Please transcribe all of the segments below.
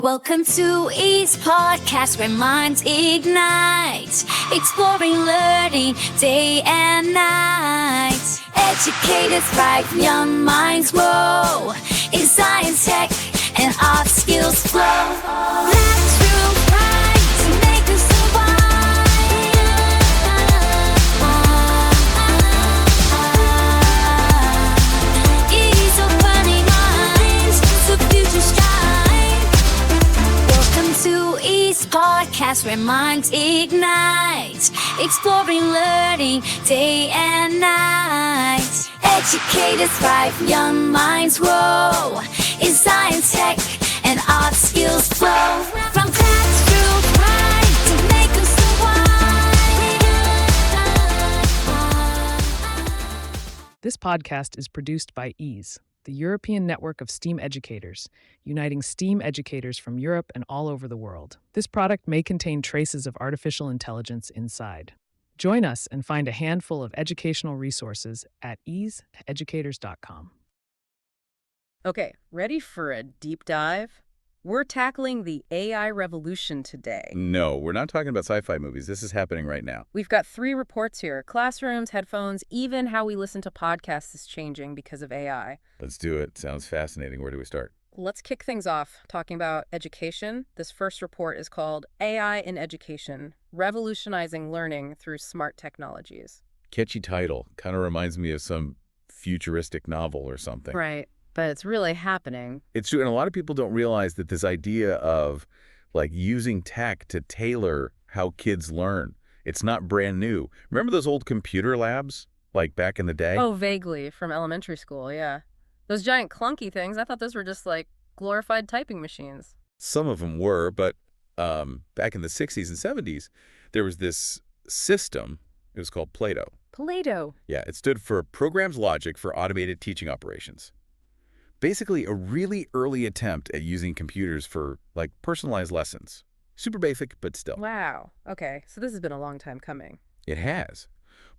Welcome to Ease Podcast, where minds ignite, exploring learning day and night. Educators thrive, young minds grow, in science, tech, and art skills flow. Classroom pride to make us survive. Ease opening minds, so future shine. Welcome to Ease Podcast, where minds ignite, exploring learning day and night. Educators thrive, young minds grow, in science, tech, and art skills flow. From classroom pride to make us survive. This podcast is produced by EASE, the European network of STEAM educators, uniting STEAM educators from Europe and all over the world. This product may contain traces of artificial intelligence inside. Join us and find a handful of educational resources at easeeducators.com. Okay, ready for a deep dive? We're tackling the AI revolution today. No, we're not talking about sci-fi movies. This is happening right now. We've got 3 reports here. Classrooms, headphones, even how we listen to podcasts is changing because of AI. Let's do it. Sounds fascinating. Where do we start? Let's kick things off talking about education. This first report is called AI in Education, Revolutionizing Learning Through Smart Technologies. Catchy title. Kind of reminds me of some futuristic novel or something. Right, but it's really happening. It's true. And a lot of people don't realize that this idea of like using tech to tailor how kids learn, it's not brand new. Remember those old computer labs like back in the day? Oh, vaguely, from elementary school, yeah. Those giant clunky things, I thought those were just like glorified typing machines. Some of them were, but back in the 60s and 70s, there was this system. It was called Plato. Plato. Yeah, it stood for Programs Logic for Automated Teaching Operations. Basically, a really early attempt at using computers for, like, personalized lessons. Super basic, but still. Wow. Okay, so this has been a long time coming. It has.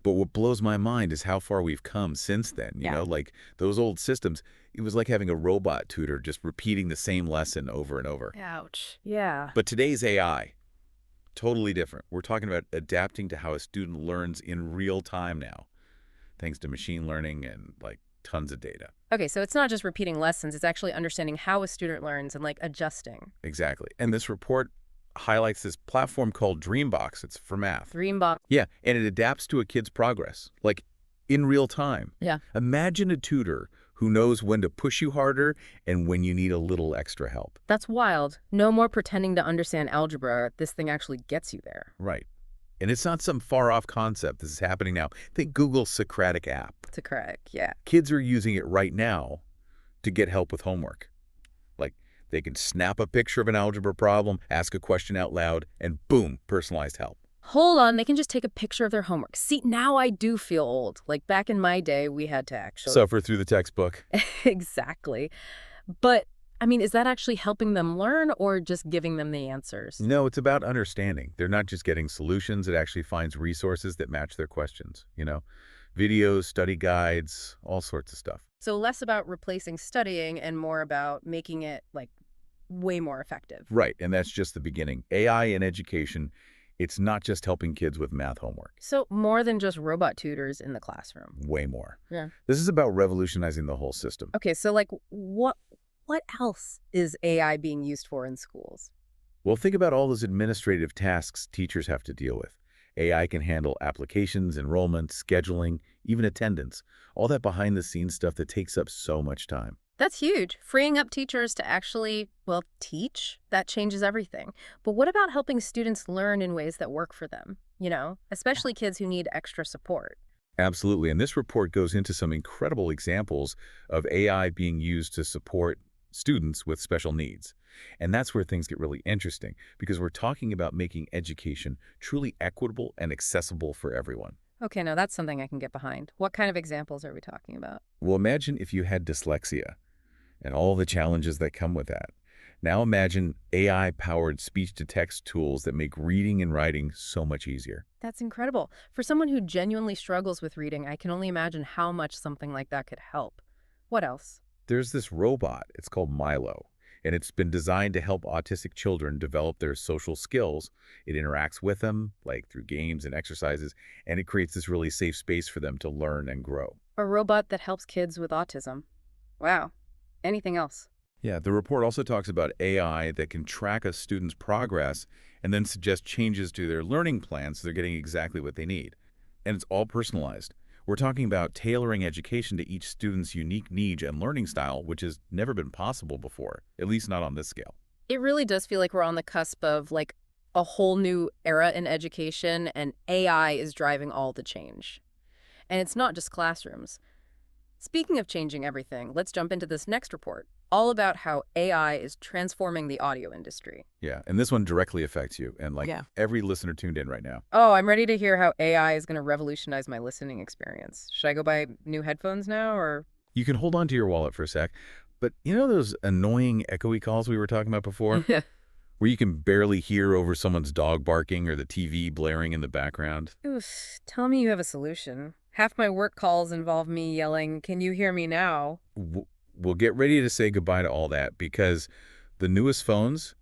But what blows my mind is how far we've come since then. You know, like those old systems, it was like having a robot tutor just repeating the same lesson over and over. Ouch. Yeah. But today's AI, totally different. We're talking about adapting to how a student learns in real time now, thanks to machine learning and like tons of data. Okay, so it's not just repeating lessons, it's actually understanding how a student learns and like adjusting. Exactly. And this report highlights this platform called Dreambox. It's for math. Dreambox. Yeah, and it adapts to a kid's progress, like in real time. Yeah. Imagine a tutor who knows when to push you harder and when you need a little extra help. That's wild. No more pretending to understand algebra. This thing actually gets you there. Right. And it's not some far-off concept. This is happening now. Think Google's Socratic app. To correct, yeah. Kids are using it right now to get help with homework. Like, they can snap a picture of an algebra problem, ask a question out loud, and boom, personalized help. Hold on, they can just take a picture of their homework. See, now I do feel old. Like back in my day, we had to actually Suffer through the textbook. Exactly. But, I mean, is that actually helping them learn or just giving them the answers? No, it's about understanding. They're not just getting solutions. It actually finds resources that match their questions, you know? Videos, study guides, all sorts of stuff. So less about replacing studying and more about making it, like, way more effective. Right, and that's just the beginning. AI in education, it's not just helping kids with math homework. So more than just robot tutors in the classroom. Way more. Yeah. This is about revolutionizing the whole system. Okay, so like what else is AI being used for in schools? Well, think about all those administrative tasks teachers have to deal with. AI can handle applications, enrollment, scheduling, even attendance. All that behind-the-scenes stuff that takes up so much time. That's huge. Freeing up teachers to actually, well, teach, that changes everything. But what about helping students learn in ways that work for them, you know, especially kids who need extra support? Absolutely, and this report goes into some incredible examples of AI being used to support students with special needs. And that's where things get really interesting, because we're talking about making education truly equitable and accessible for everyone. Okay, now that's something I can get behind. What kind of examples are we talking about? Well, imagine if you had dyslexia and all the challenges that come with that. Now imagine AI-powered speech-to-text tools that make reading and writing so much easier. That's incredible. For someone who genuinely struggles with reading, I can only imagine how much something like that could help. What else? There's this robot. It's called Milo. And it's been designed to help autistic children develop their social skills. It interacts with them, like through games and exercises, and it creates this really safe space for them to learn and grow. A robot that helps kids with autism. Wow. Anything else? Yeah, the report also talks about AI that can track a student's progress and then suggest changes to their learning plan so they're getting exactly what they need. And it's all personalized. We're talking about tailoring education to each student's unique needs and learning style, which has never been possible before, at least not on this scale. It really does feel like we're on the cusp of like a whole new era in education, and AI is driving all the change. And it's not just classrooms. Speaking of changing everything, let's jump into this next report, all about how AI is transforming the audio industry. Yeah, and this one directly affects you, and Yeah. every listener tuned in right now. Oh, I'm ready to hear how AI is going to revolutionize my listening experience. Should I go buy new headphones now, or? You can hold on to your wallet for a sec, but you know those annoying echoey calls we were talking about before? Where you can barely hear over someone's dog barking or the TV blaring in the background? Oof, tell me you have a solution. Half my work calls involve me yelling, "Can you hear me now?" We'll get ready to say goodbye to all that because the newest phones,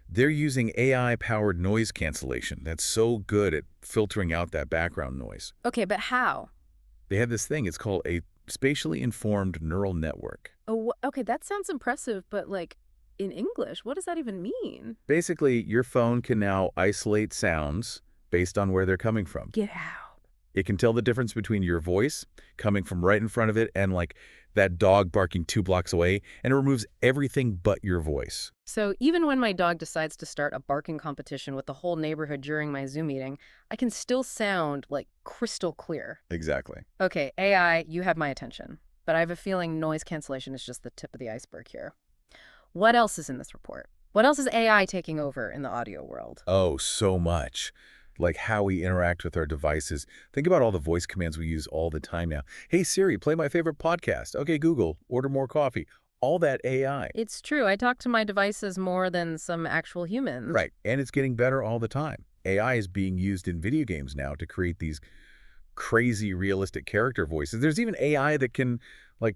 they're using AI-powered noise cancellation that's so good at filtering out that background noise. Okay, but how? They have this thing, it's called a spatially informed neural network. Oh, okay, that sounds impressive, but like in English, what does that even mean? Basically, your phone can now isolate sounds based on where they're coming from. Get out. It can tell the difference between your voice coming from right in front of it and that dog barking 2 blocks away, and it removes everything but your voice. So even when my dog decides to start a barking competition with the whole neighborhood during my Zoom meeting, I can still sound like crystal clear. Exactly. Okay, AI, you have my attention. But I have a feeling noise cancellation is just the tip of the iceberg here. What else is in this report? What else is AI taking over in the audio world? Oh, so much. Like how we interact with our devices. Think about all the voice commands we use all the time now. Hey, Siri, play my favorite podcast. Okay, Google, order more coffee. All that AI. It's true. I talk to my devices more than some actual humans. Right, and it's getting better all the time. AI is being used in video games now to create these crazy realistic character voices. There's even AI that can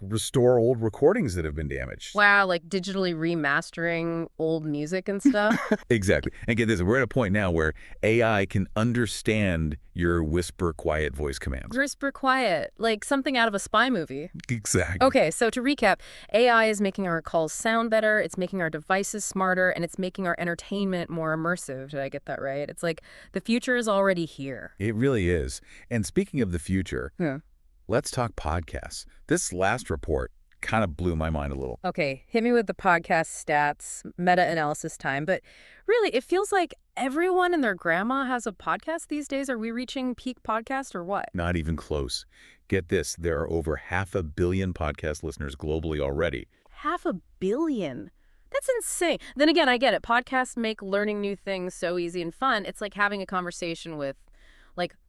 restore old recordings that have been damaged. Wow, like digitally remastering old music and stuff? Exactly. And get this, we're at a point now where AI can understand your whisper quiet voice commands. Whisper quiet, like something out of a spy movie. Exactly. Okay, so to recap, AI is making our calls sound better, it's making our devices smarter, and it's making our entertainment more immersive. Did I get that right? It's like the future is already here. It really is. And speaking of the future, Yeah. let's talk podcasts. This last report kind of blew my mind a little. Okay, hit me with the podcast stats, meta-analysis time. But really, it feels like everyone and their grandma has a podcast these days. Are we reaching peak podcast or what? Not even close. Get this, there are over 500 million podcast listeners globally already. 500 million. That's insane. Then again, I get it. Podcasts make learning new things so easy and fun. It's like having a conversation with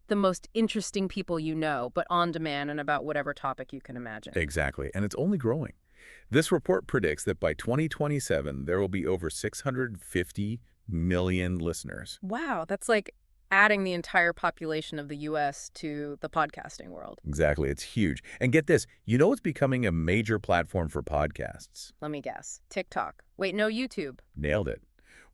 the most interesting people you know, but on demand and about whatever topic you can imagine. Exactly, and it's only growing. This report predicts that by 2027, there will be over 650 million listeners. Wow, that's like adding the entire population of the U.S. to the podcasting world. Exactly, it's huge. And get this, you know what's becoming a major platform for podcasts? Let me guess. TikTok. Wait, no, YouTube. Nailed it.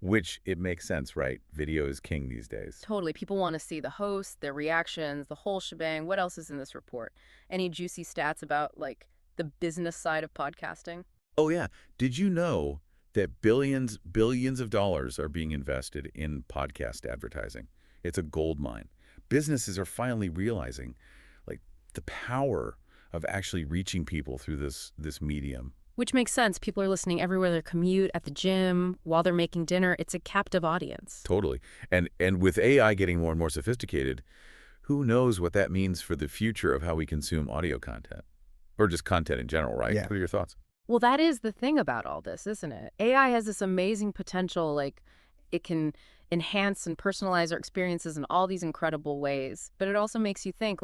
Which, it makes sense, right? Video is king these days. Totally. People want to see the hosts, their reactions, the whole shebang. What else is in this report? Any juicy stats about, the business side of podcasting? Oh, yeah. Did you know that billions of dollars are being invested in podcast advertising? It's a gold mine. Businesses are finally realizing, the power of actually reaching people through this medium. Which makes sense. People are listening everywhere they commute, at the gym, while they're making dinner. It's a captive audience. Totally. And with AI getting more and more sophisticated, who knows what that means for the future of how we consume audio content? Or just content in general, right? Yeah. What are your thoughts? Well, that is the thing about all this, isn't it? AI has this amazing potential, it can enhance and personalize our experiences in all these incredible ways. But it also makes you think,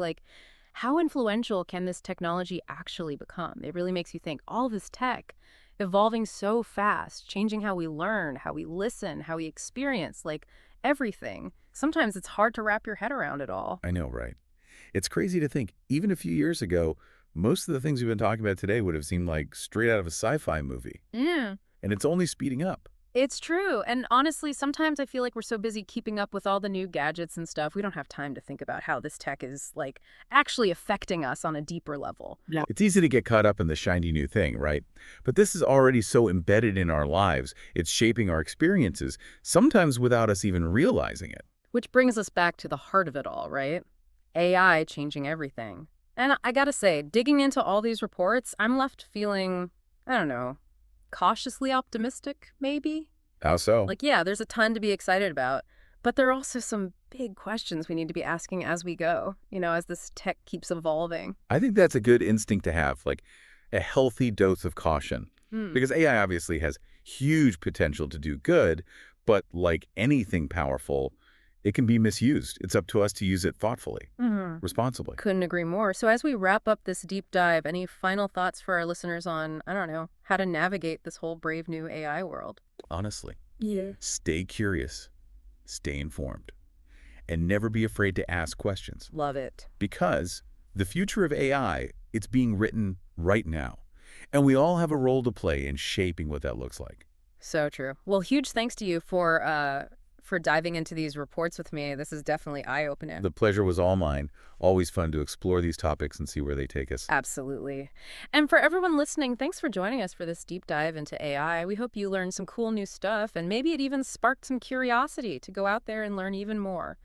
how influential can this technology actually become? It really makes you think, all this tech evolving so fast, changing how we learn, how we listen, how we experience, everything. Sometimes it's hard to wrap your head around it all. I know, right? It's crazy to think, even a few years ago, most of the things we've been talking about today would have seemed like straight out of a sci-fi movie. Yeah. and it's only speeding up. It's true. And honestly, sometimes I feel like we're so busy keeping up with all the new gadgets and stuff, we don't have time to think about how this tech is, like, actually affecting us on a deeper level. It's easy to get caught up in the shiny new thing, right? But this is already so embedded in our lives. It's shaping our experiences, sometimes without us even realizing it. Which brings us back to the heart of it all, right? AI changing everything. And I gotta say, digging into all these reports, I'm left feeling, I don't know, cautiously optimistic, maybe? How so? Like, yeah, there's a ton to be excited about, but there are also some big questions we need to be asking as we go, as this tech keeps evolving. I think that's a good instinct to have, like a healthy dose of caution. Because AI obviously has huge potential to do good, but like anything powerful, it can be misused. It's up to us to use it thoughtfully, responsibly. Couldn't agree more. So as we wrap up this deep dive, any final thoughts for our listeners on, I don't know, how to navigate this whole brave new AI world? Honestly, stay curious, stay informed, and never be afraid to ask questions. Love it. Because the future of AI, it's being written right now. And we all have a role to play in shaping what that looks like. So true. Well, huge thanks to you for diving into these reports with me. This is definitely eye-opening. The pleasure was all mine. Always fun to explore these topics and see where they take us. Absolutely. And for everyone listening, thanks for joining us for this deep dive into AI. We hope you learned some cool new stuff, and maybe it even sparked some curiosity to go out there and learn even more.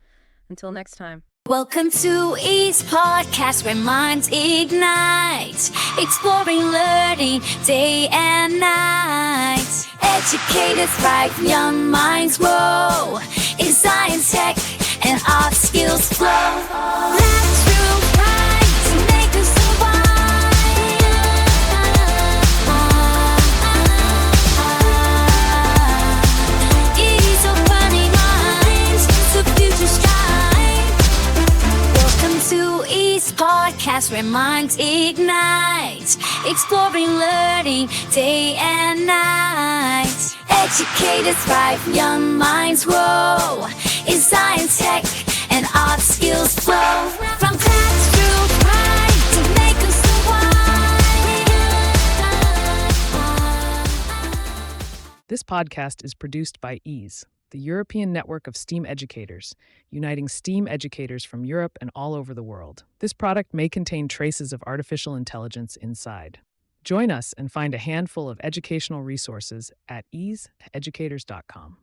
Until next time. Welcome to Ease Podcast, where minds ignite, exploring learning day and night. Educators thrive, young minds grow in science, tech, and art skills flow. Classroom pride to make us survive. Ease opening minds to future strive. Welcome to Ease Podcast, where minds ignite, exploring learning day and night. Educators thrive, young minds grow in science, tech, and art skills flow. From classroom pride to make us survive. This podcast is produced by EASE, the European network of STEAM educators, uniting STEAM educators from Europe and all over the world. This product may contain traces of artificial intelligence inside. Join us and find a handful of educational resources at easeeducators.com.